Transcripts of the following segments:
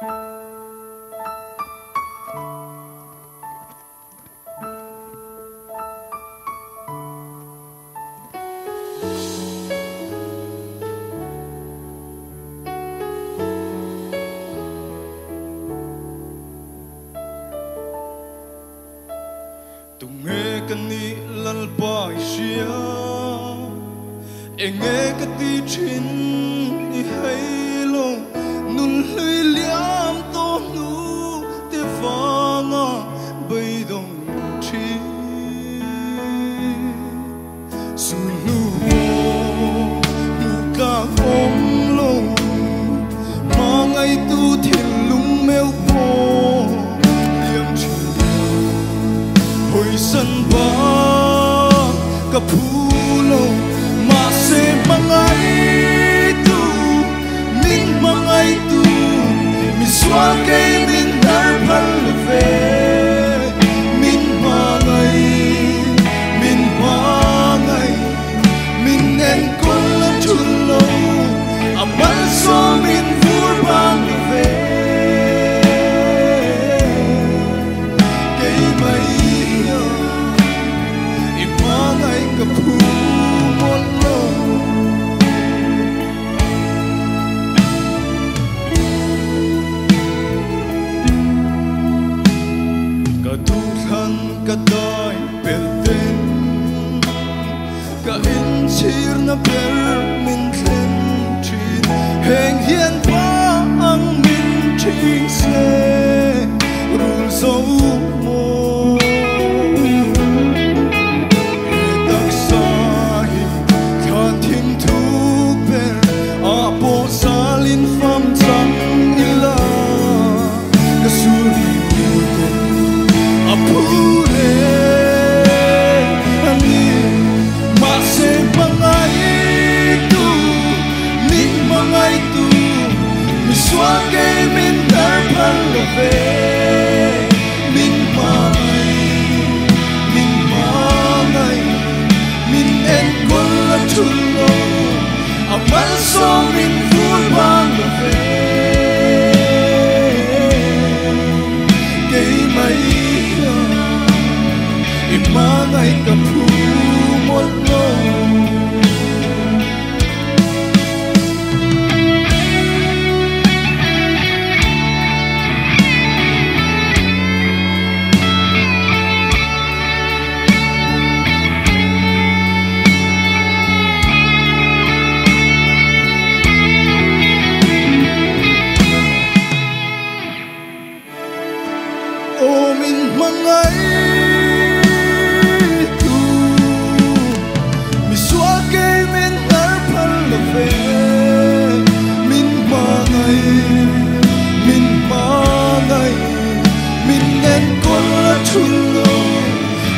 tung nghe cái ni lal bai xia nghe cái ti chin đi hay lo nun lưỡi liam to nu te vanga bay dong chi su nu nu ca phong lo mà ngày tu thiên lung mèo po liam chi hồi sân ba cả pulo mà se mangai tu min mangai tu mi xóa cây min dar pal về min mangai min en con la chulo amal so min vur bang về cây mai imangai kapu ka dai pelten ka in chir na per min tlen chin heng hian pa ang min ching se rul zo mo tak sai khan thim thu per a po salin fam chang ila ka suri apure ani mase mangai tu min mangai tu mi xóa cây min dar pal ve min mangai min en kol la chulo amal so min vur bang ve cây mai imangai kapu mollo o min mangai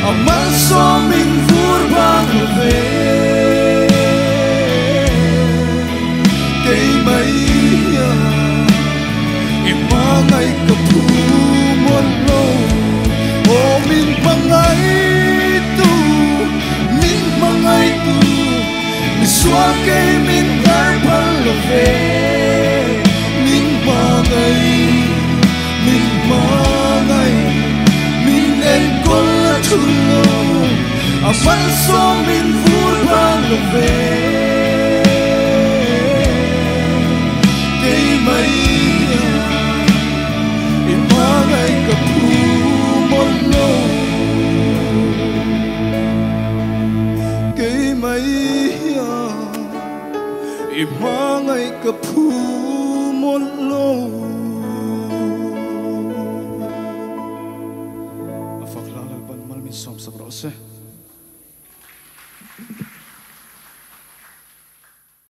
amal so min vur bang ve cây mai imangai kapu mollo o min mangai tu mi xóa cây min dar pal ve min mangai min en kol la chulo amal so min vur bang ve cây mai imangai kapu mollo cây mai imangai kapu mollo afak lalal ban mal min som sabro se